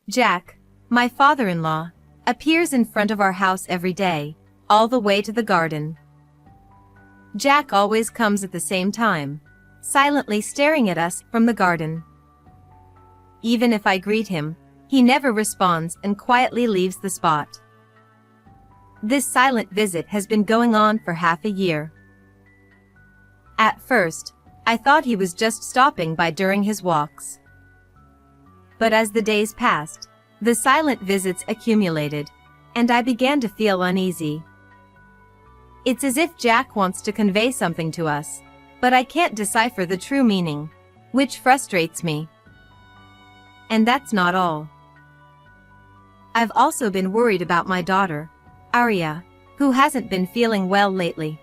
Jack, my father-in-law, appears in front of our house every day, all the way to the garden. Jack always comes at the same time, silently staring at us from the garden. Even if I greet him, he never responds and quietly leaves the spot. This silent visit has been going on for half a year. At first, I thought he was just stopping by during his walks. But as the days passed, the silent visits accumulated, and I began to feel uneasy. It's as if Jack wants to convey something to us, but I can't decipher the true meaning, which frustrates me. And that's not all. I've also been worried about my daughter, Arya, who hasn't been feeling well lately.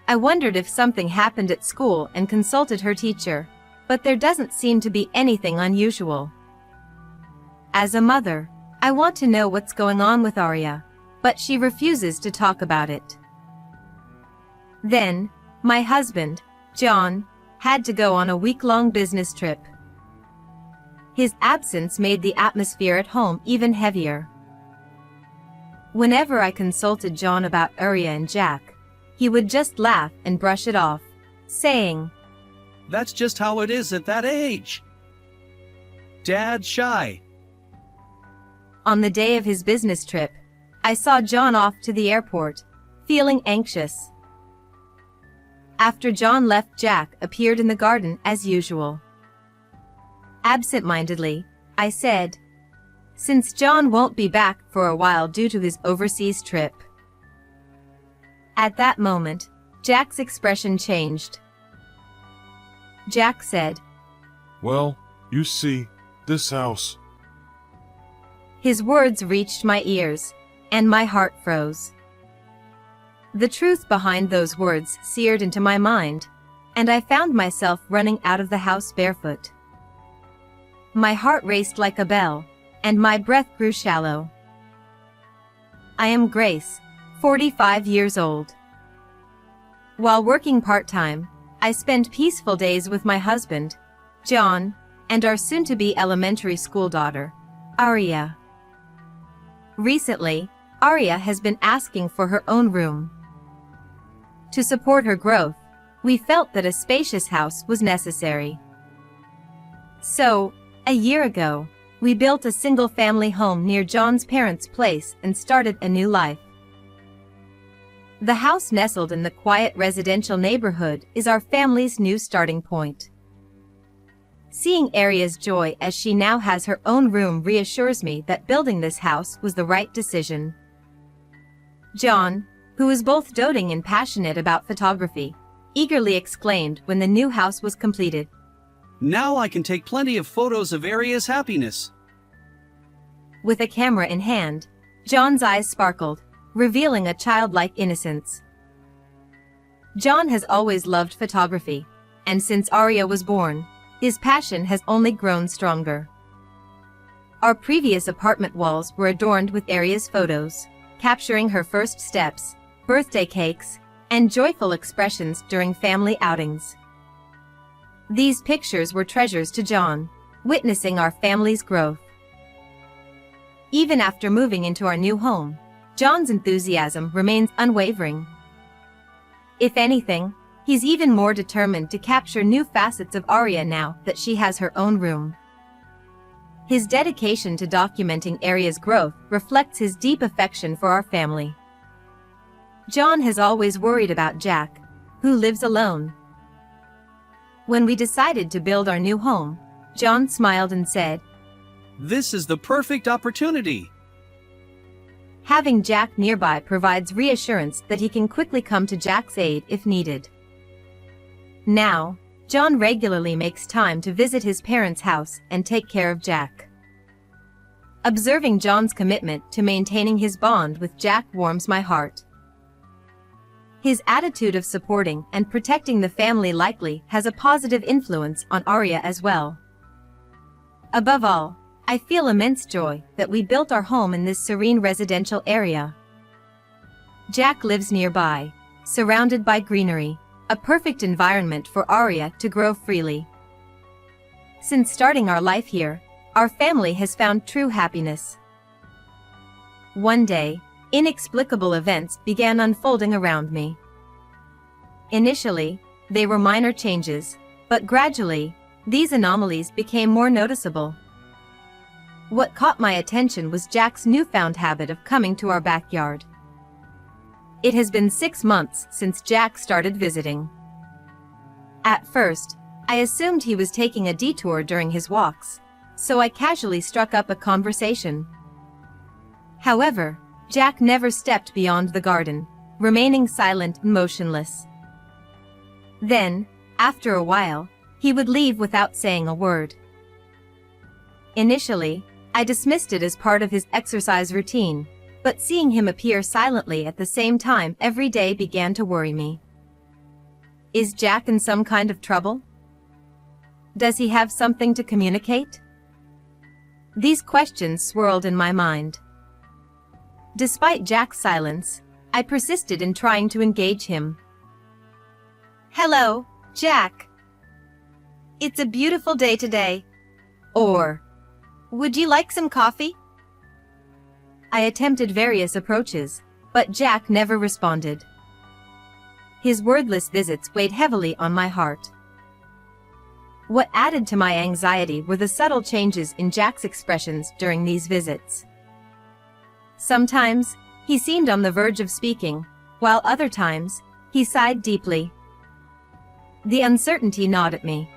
I wondered if something happened at school and consulted her teacher, but there doesn't seem to be anything unusual. As a mother, I want to know what's going on with Arya, but she refuses to talk about it. Then, my husband, John, had to go on a week-long business trip. His absence made the atmosphere at home even heavier. Whenever I consulted John about Arya and Jack, he would just laugh and brush it off, saying, "That's just how it is at that age. Dad's shy." On the day of his business trip, I saw John off to the airport, feeling anxious. After John left, Jack appeared in the garden as usual. Absent-mindedly, I said, "Since John won't be back for a while due to his overseas trip." At that moment, Jack's expression changed. Jack said, "Well, you see, this house." His words reached my ears, and my heart froze. The truth behind those words seared into my mind, and I found myself running out of the house barefoot. My heart raced like a bell, and my breath grew shallow. I am Grace, 45 years old. While working part-time, I spend peaceful days with my husband, John, and our soon-to-be elementary school daughter, Arya. Recently, Arya has been asking for her own room. To support her growth, we felt that a spacious house was necessary. So, a year ago, we built a single-family home near John's parents' place and started a new life. The house nestled in the quiet residential neighborhood is our family's new starting point. Seeing Arya's joy as she now has her own room reassures me that building this house was the right decision. John, who is both doting and passionate about photography, eagerly exclaimed when the new house was completed, "Now I can take plenty of photos of Arya's happiness." With a camera in hand, John's eyes sparkled, revealing a childlike innocence. John has always loved photography, and since Arya was born, his passion has only grown stronger. Our previous apartment walls were adorned with Arya's photos, capturing her first steps, birthday cakes, and joyful expressions during family outings. These pictures were treasures to John, witnessing our family's growth. Even after moving into our new home, John's enthusiasm remains unwavering. If anything, he's even more determined to capture new facets of Arya now that she has her own room. His dedication to documenting Arya's growth reflects his deep affection for our family. John has always worried about Jack, who lives alone. When we decided to build our new home, John smiled and said, "This is the perfect opportunity." Having Jack nearby provides reassurance that he can quickly come to Jack's aid if needed. Now, John regularly makes time to visit his parents' house and take care of Jack. Observing John's commitment to maintaining his bond with Jack warms my heart. His attitude of supporting and protecting the family likely has a positive influence on Arya as well. Above all, I feel immense joy that we built our home in this serene residential area. Jack lives nearby, surrounded by greenery, a perfect environment for Arya to grow freely. Since starting our life here, our family has found true happiness. One day, inexplicable events began unfolding around me. Initially, they were minor changes, but gradually, these anomalies became more noticeable. What caught my attention was Jack's newfound habit of coming to our backyard. It has been 6 months since Jack started visiting. At first, I assumed he was taking a detour during his walks, so I casually struck up a conversation. However, Jack never stepped beyond the garden, remaining silent and motionless. Then, after a while, he would leave without saying a word. Initially, I dismissed it as part of his exercise routine, but seeing him appear silently at the same time every day began to worry me. Is Jack in some kind of trouble? Does he have something to communicate? These questions swirled in my mind. Despite Jack's silence, I persisted in trying to engage him. "Hello, Jack. It's a beautiful day today." Or, "Would you like some coffee?" I attempted various approaches, but Jack never responded. His wordless visits weighed heavily on my heart. What added to my anxiety were the subtle changes in Jack's expressions during these visits. Sometimes, he seemed on the verge of speaking, while other times, he sighed deeply. The uncertainty gnawed at me.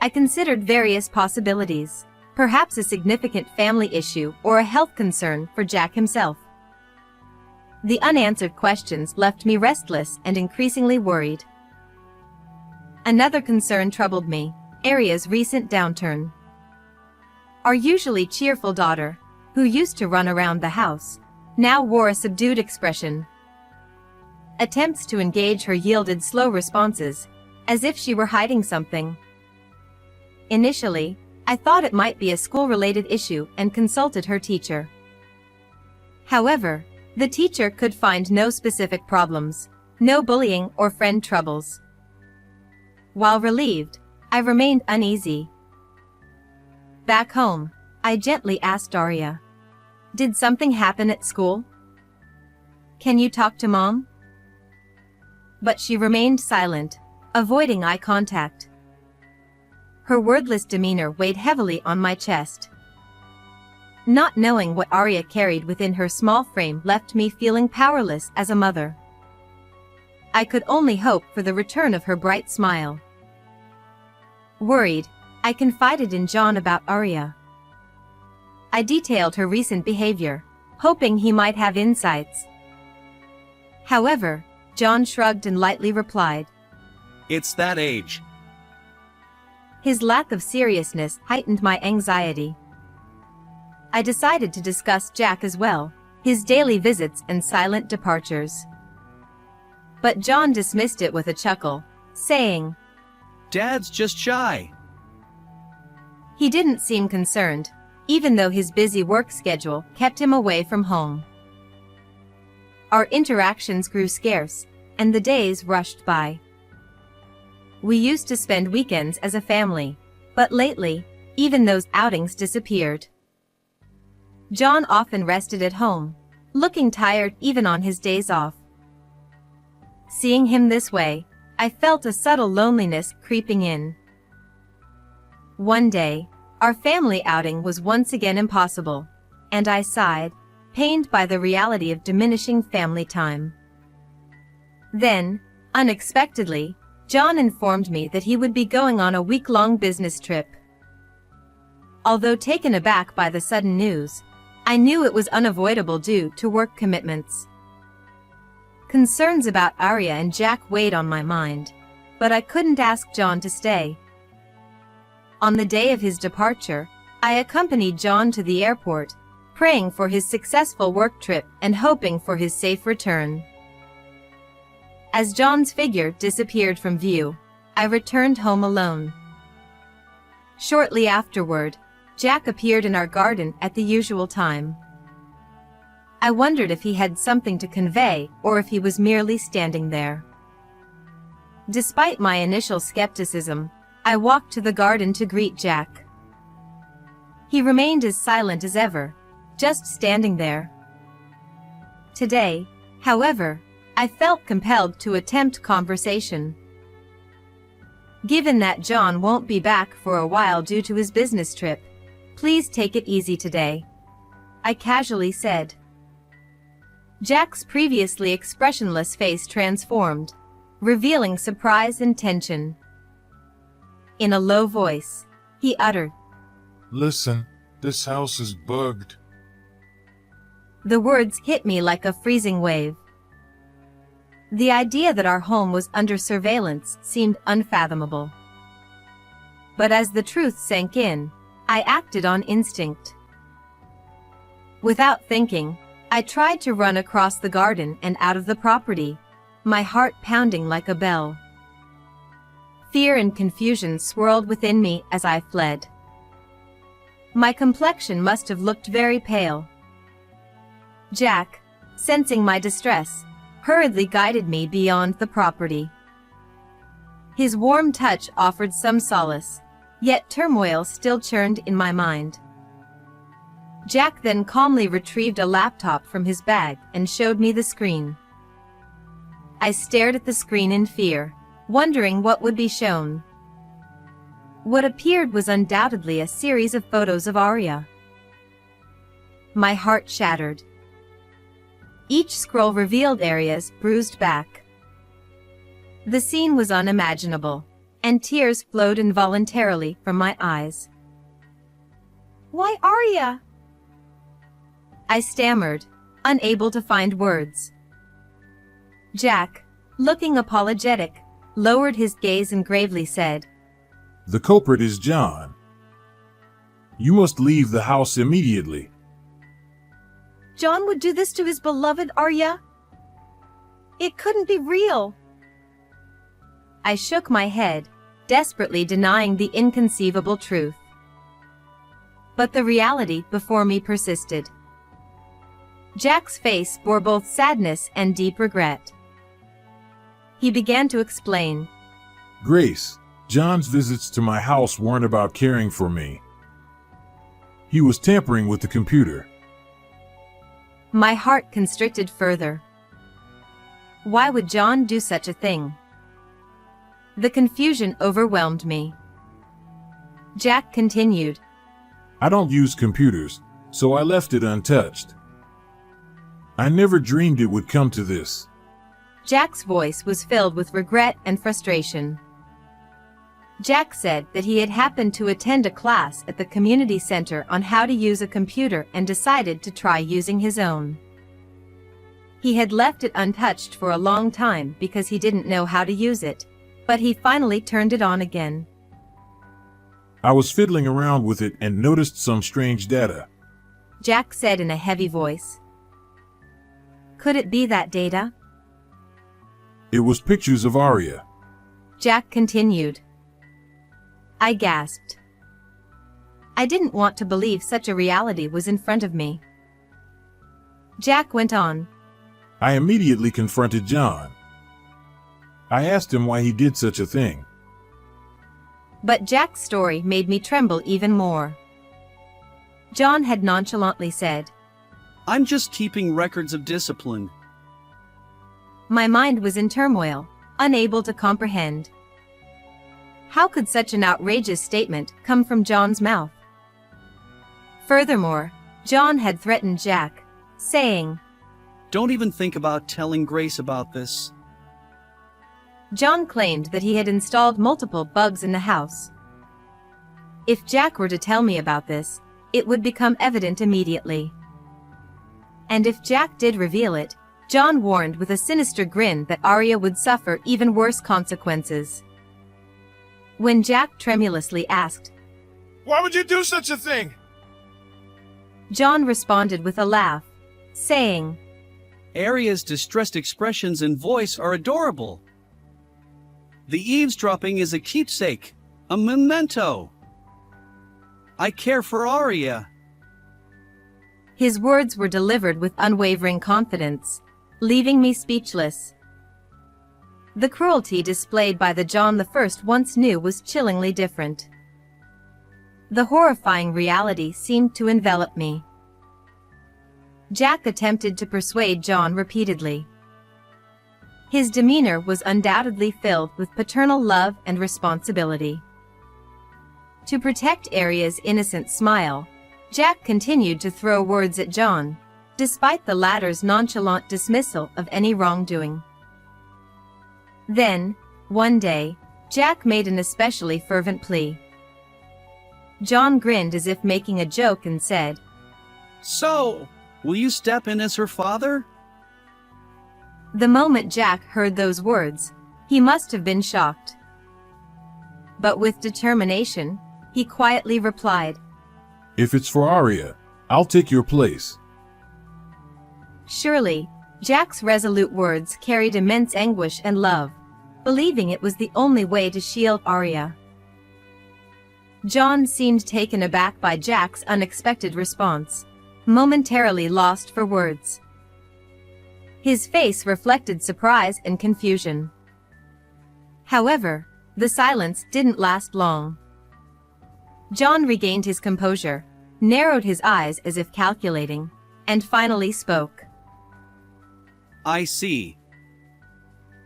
I considered various possibilities, perhaps a significant family issue or a health concern for Jack himself. The unanswered questions left me restless and increasingly worried. Another concern troubled me, Aria's recent downturn. Our usually cheerful daughter, who used to run around the house, now wore a subdued expression. Attempts to engage her yielded slow responses, as if she were hiding something. Initially, I thought it might be a school-related issue and consulted her teacher. However, the teacher could find no specific problems, no bullying or friend troubles. While relieved, I remained uneasy. Back home, I gently asked Aria, "Did something happen at school? Can you talk to Mom?" But she remained silent, avoiding eye contact. Her wordless demeanor weighed heavily on my chest. Not knowing what Aria carried within her small frame left me feeling powerless as a mother. I could only hope for the return of her bright smile. Worried, I confided in John about Aria. I detailed her recent behavior, hoping he might have insights. However, John shrugged and lightly replied, It's that age. His lack of seriousness heightened my anxiety. I decided to discuss Jack as well, his daily visits and silent departures. But John dismissed it with a chuckle, saying, Dad's just shy. He didn't seem concerned, even though his busy work schedule kept him away from home. Our interactions grew scarce, and the days rushed by. We used to spend weekends as a family, but lately, even those outings disappeared. John often rested at home, looking tired even on his days off. Seeing him this way, I felt a subtle loneliness creeping in. One day, our family outing was once again impossible, and I sighed, pained by the reality of diminishing family time. Then, unexpectedly, John informed me that he would be going on a week-long business trip. Although taken aback by the sudden news, I knew it was unavoidable due to work commitments. Concerns about Aria and Jack weighed on my mind, but I couldn't ask John to stay. On the day of his departure, I accompanied John to the airport, praying for his successful work trip and hoping for his safe return. As John's figure disappeared from view, I returned home alone. Shortly afterward, Jack appeared in our garden at the usual time. I wondered if he had something to convey or if he was merely standing there. Despite my initial skepticism, I walked to the garden to greet Jack. He remained as silent as ever, just standing there. Today, however, I felt compelled to attempt conversation. Given that John won't be back for a while due to his business trip, please take it easy today, I casually said. Jack's previously expressionless face transformed, revealing surprise and tension. In a low voice, he uttered, Listen, this house is bugged. The words hit me like a freezing wave. The idea that our home was under surveillance seemed unfathomable. But as the truth sank in, I acted on instinct. Without thinking, I tried to run across the garden and out of the property, my heart pounding like a bell. Fear and confusion swirled within me as I fled. My complexion must have looked very pale. Jack, sensing my distress, hurriedly guided me beyond the property. His warm touch offered some solace, yet turmoil still churned in my mind. Jack then calmly retrieved a laptop from his bag and showed me the screen. I stared at the screen in fear, wondering what would be shown. What appeared was undoubtedly a series of photos of Arya. My heart shattered. Each scroll revealed Arya's bruised back. The scene was unimaginable, and tears flowed involuntarily from my eyes. "Why Arya?" I stammered, unable to find words. Jack, looking apologetic, lowered his gaze and gravely said, The culprit is John. You must leave the house immediately. "John would do this to his beloved Arya? It couldn't be real." I shook my head, desperately denying the inconceivable truth. But the reality before me persisted. Jack's face bore both sadness and deep regret. He began to explain. Grace, John's visits to my house weren't about caring for me. He was tampering with the computer. My heart constricted further. Why would John do such a thing? The confusion overwhelmed me. Jack continued. I don't use computers, so I left it untouched. I never dreamed it would come to this. Jack's voice was filled with regret and frustration. Jack said that he had happened to attend a class at the community center on how to use a computer and decided to try using his own. He had left it untouched for a long time because he didn't know how to use it, but he finally turned it on again. I was fiddling around with it and noticed some strange data. Jack said in a heavy voice. Could it be that data? It was pictures of Arya. Jack continued. I gasped. I didn't want to believe such a reality was in front of me. Jack went on. I immediately confronted John. I asked him why he did such a thing. But Jack's story made me tremble even more. John had nonchalantly said, I'm just keeping records of discipline. My mind was in turmoil, unable to comprehend. How could such an outrageous statement come from John's mouth? Furthermore, John had threatened Jack, saying, Don't even think about telling Grace about this. John claimed that he had installed multiple bugs in the house. If Jack were to tell me about this, it would become evident immediately. And if Jack did reveal it, John warned with a sinister grin that Arya would suffer even worse consequences. When Jack tremulously asked, Why would you do such a thing? John responded with a laugh, saying, Arya's distressed expressions and voice are adorable. The eavesdropping is a keepsake, a memento. I care for Arya. His words were delivered with unwavering confidence, leaving me speechless. The cruelty displayed by the John I once knew was chillingly different. The horrifying reality seemed to envelop me. Jack attempted to persuade John repeatedly. His demeanor was undoubtedly filled with paternal love and responsibility. To protect Arya's innocent smile, Jack continued to throw words at John, despite the latter's nonchalant dismissal of any wrongdoing. Then, one day, Jack made an especially fervent plea. John grinned as if making a joke and said, "So, will you step in as her father?" The moment Jack heard those words, he must have been shocked. But with determination, he quietly replied, If it's for Arya, I'll take your place. Surely, Jack's resolute words carried immense anguish and love, believing it was the only way to shield Arya. John seemed taken aback by Jack's unexpected response, momentarily lost for words. His face reflected surprise and confusion. However, the silence didn't last long. John regained his composure, narrowed his eyes as if calculating, and finally spoke. "I see.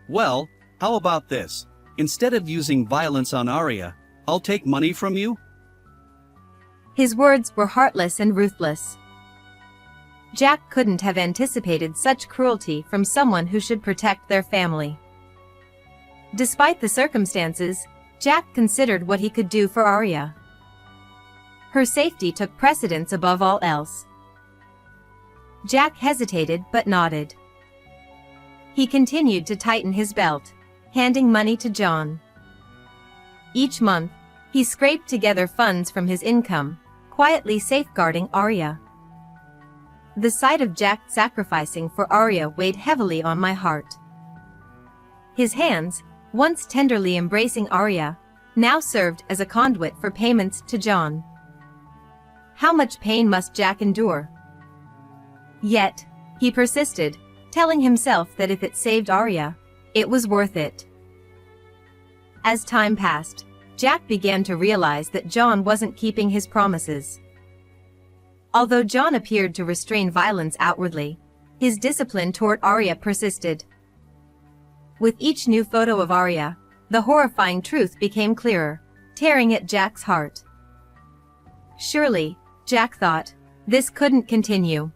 Well, how about this? Instead of using violence on Arya, I'll take money from you?" His words were heartless and ruthless. Jack couldn't have anticipated such cruelty from someone who should protect their family. Despite the circumstances, Jack considered what he could do for Arya. Her safety took precedence above all else. Jack hesitated but nodded. He continued to tighten his belt, handing money to John. Each month, he scraped together funds from his income, quietly safeguarding Arya. The sight of Jack sacrificing for Arya weighed heavily on my heart. His hands, once tenderly embracing Arya, now served as a conduit for payments to John. How much pain must Jack endure? Yet, he persisted, telling himself that if it saved Arya, it was worth it. As time passed, Jack began to realize that John wasn't keeping his promises. Although John appeared to restrain violence outwardly, his discipline toward Arya persisted. With each new photo of Arya, the horrifying truth became clearer, tearing at Jack's heart. Surely, Jack thought, this couldn't continue.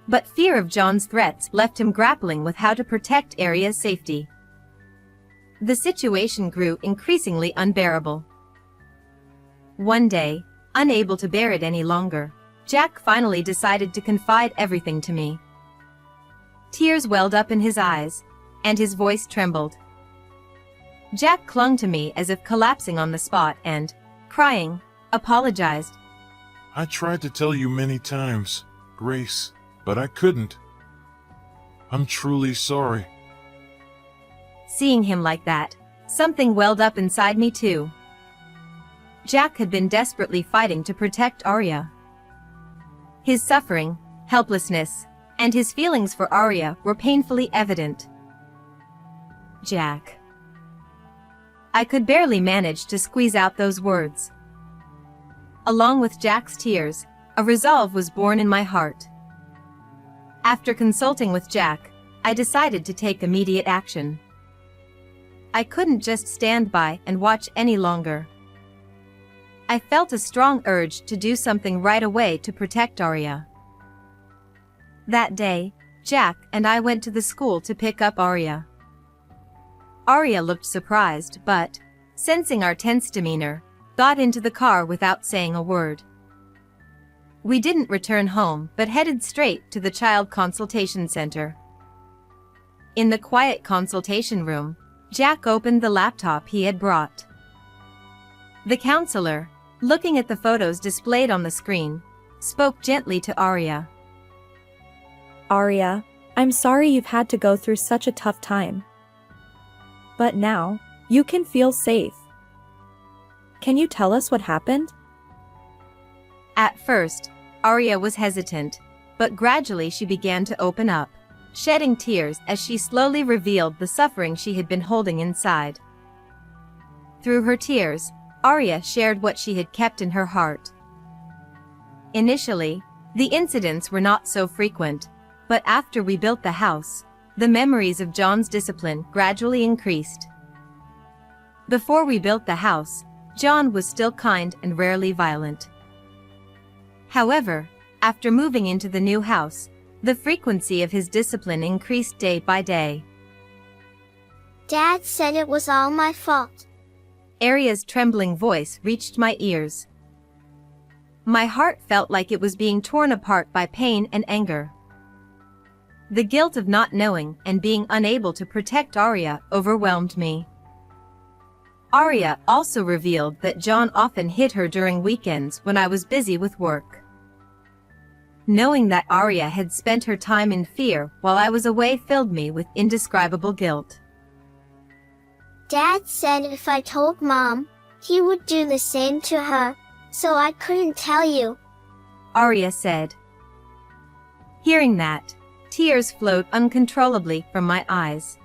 But fear of John's threats left him grappling with how to protect Arya's safety. The situation grew increasingly unbearable. One day, unable to bear it any longer, Jack finally decided to confide everything to me. Tears welled up in his eyes, and his voice trembled. Jack clung to me as if collapsing on the spot and, crying, apologized. I tried to tell you many times, Grace, but I couldn't. I'm truly sorry. Seeing him like that, something welled up inside me too. Jack had been desperately fighting to protect Arya. His suffering, helplessness, and his feelings for Arya were painfully evident. Jack. I could barely manage to squeeze out those words. Along with Jack's tears, a resolve was born in my heart. After consulting with Jack, I decided to take immediate action. I couldn't just stand by and watch any longer. I felt a strong urge to do something right away to protect Arya. That day, Jack and I went to the school to pick up Arya. Arya looked surprised but, sensing our tense demeanor, got into the car without saying a word. We didn't return home but headed straight to the child consultation center. In the quiet consultation room, Jack opened the laptop he had brought. The counselor, looking at the photos displayed on the screen, spoke gently to Arya. Arya, I'm sorry you've had to go through such a tough time. But now, you can feel safe. Can you tell us what happened? At first, Arya was hesitant, but gradually she began to open up, shedding tears as she slowly revealed the suffering she had been holding inside. Through her tears, Arya shared what she had kept in her heart. Initially, the incidents were not so frequent, but after we built the house, the memories of John's discipline gradually increased. Before we built the house, John was still kind and rarely violent. However, after moving into the new house, the frequency of his discipline increased day by day. Dad said it was all my fault. Arya's trembling voice reached my ears. My heart felt like it was being torn apart by pain and anger. The guilt of not knowing and being unable to protect Arya overwhelmed me. Arya also revealed that John often hit her during weekends when I was busy with work. Knowing that Arya had spent her time in fear while I was away filled me with indescribable guilt. Dad said if I told Mom, he would do the same to her, so I couldn't tell you, Arya said. Hearing that, tears flowed uncontrollably from my eyes.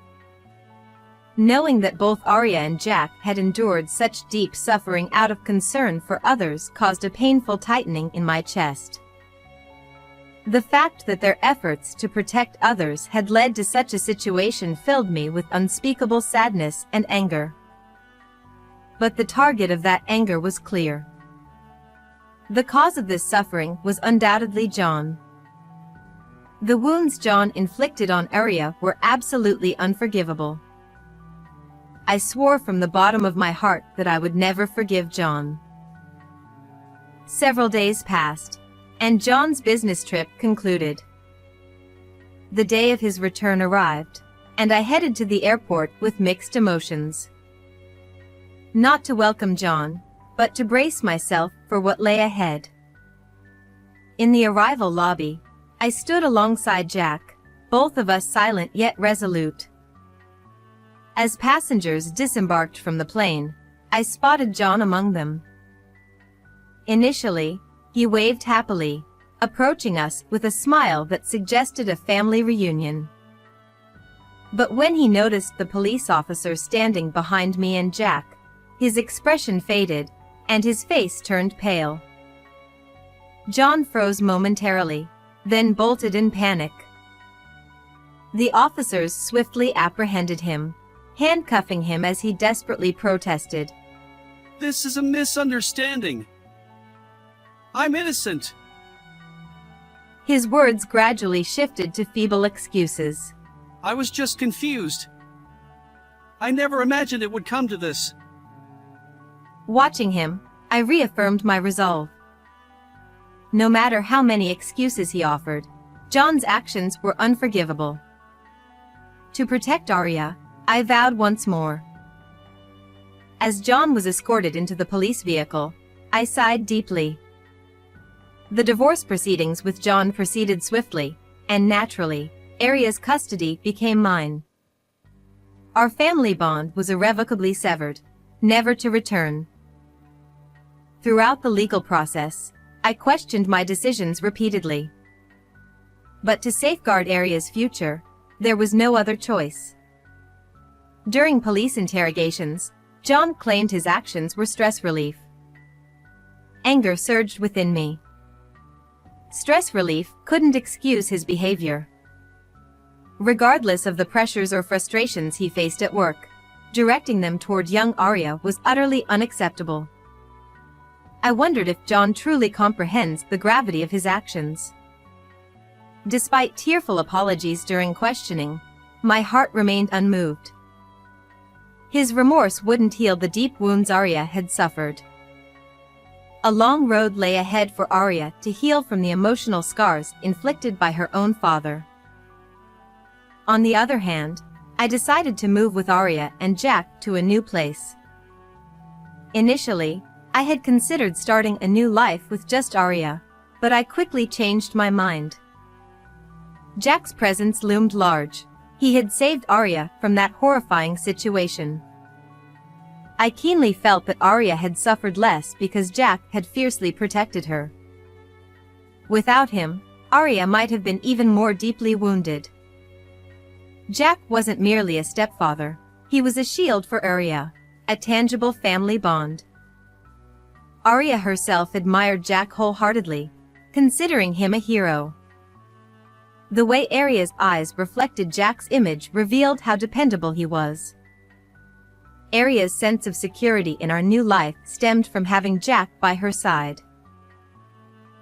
Knowing that both Arya and Jack had endured such deep suffering out of concern for others caused a painful tightening in my chest. The fact that their efforts to protect others had led to such a situation filled me with unspeakable sadness and anger. But the target of that anger was clear. The cause of this suffering was undoubtedly John. The wounds John inflicted on Arya were absolutely unforgivable. I swore from the bottom of my heart that I would never forgive John. Several days passed, and John's business trip concluded. The day of his return arrived, and I headed to the airport with mixed emotions. Not to welcome John, but to brace myself for what lay ahead. In the arrival lobby, I stood alongside Jack, both of us silent yet resolute. As passengers disembarked from the plane, I spotted John among them. Initially, he waved happily, approaching us with a smile that suggested a family reunion. But when he noticed the police officer standing behind me and Jack, his expression faded, and his face turned pale. John froze momentarily, then bolted in panic. The officers swiftly apprehended him, handcuffing him as he desperately protested. This is a misunderstanding. I'm innocent. His words gradually shifted to feeble excuses. I was just confused. I never imagined it would come to this. Watching him, I reaffirmed my resolve. No matter how many excuses he offered, John's actions were unforgivable. To protect Arya, I vowed once more. As John was escorted into the police vehicle, I sighed deeply. The divorce proceedings with John proceeded swiftly, and naturally, Arya's custody became mine. Our family bond was irrevocably severed, never to return. Throughout the legal process, I questioned my decisions repeatedly. But to safeguard Arya's future, there was no other choice. During police interrogations, John claimed his actions were stress relief. Anger surged within me. Stress relief couldn't excuse his behavior. Regardless of the pressures or frustrations he faced at work, directing them toward young Arya was utterly unacceptable. I wondered if John truly comprehends the gravity of his actions. Despite tearful apologies during questioning, my heart remained unmoved. His remorse wouldn't heal the deep wounds Arya had suffered. A long road lay ahead for Arya to heal from the emotional scars inflicted by her own father. On the other hand, I decided to move with Arya and Jack to a new place. Initially, I had considered starting a new life with just Arya, but I quickly changed my mind. Jack's presence loomed large. He had saved Arya from that horrifying situation. I keenly felt that Arya had suffered less because Jack had fiercely protected her. Without him, Arya might have been even more deeply wounded. Jack wasn't merely a stepfather, he was a shield for Arya, a tangible family bond. Arya herself admired Jack wholeheartedly, considering him a hero. The way Arya's eyes reflected Jack's image revealed how dependable he was. Arya's sense of security in our new life stemmed from having Jack by her side.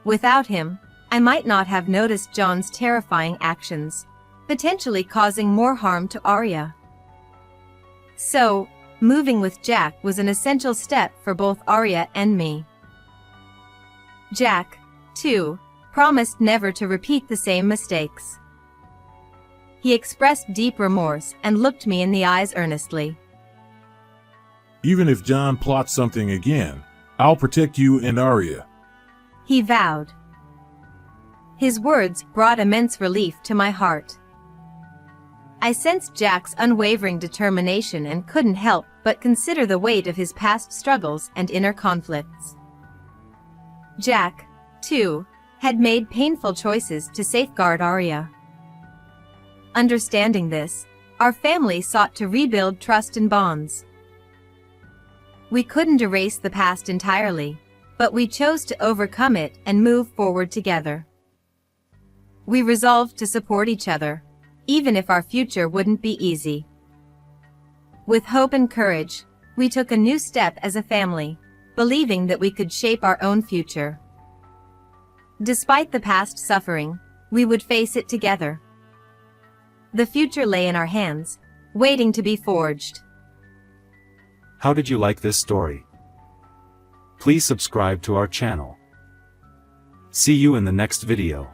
Without him, I might not have noticed Jon's terrifying actions, potentially causing more harm to Arya. So, moving with Jack was an essential step for both Arya and me. Jack, too, promised never to repeat the same mistakes. He expressed deep remorse and looked me in the eyes earnestly. Even if Jon plots something again, I'll protect you and Arya. He vowed. His words brought immense relief to my heart. I sensed Jack's unwavering determination and couldn't help but consider the weight of his past struggles and inner conflicts. Jack, too, had made painful choices to safeguard Arya. Understanding this, our family sought to rebuild trust and bonds. We couldn't erase the past entirely, but we chose to overcome it and move forward together. We resolved to support each other, even if our future wouldn't be easy. With hope and courage, we took a new step as a family, believing that we could shape our own future. Despite the past suffering, we would face it together. The future lay in our hands, waiting to be forged. How did you like this story? Please subscribe to our channel. See you in the next video.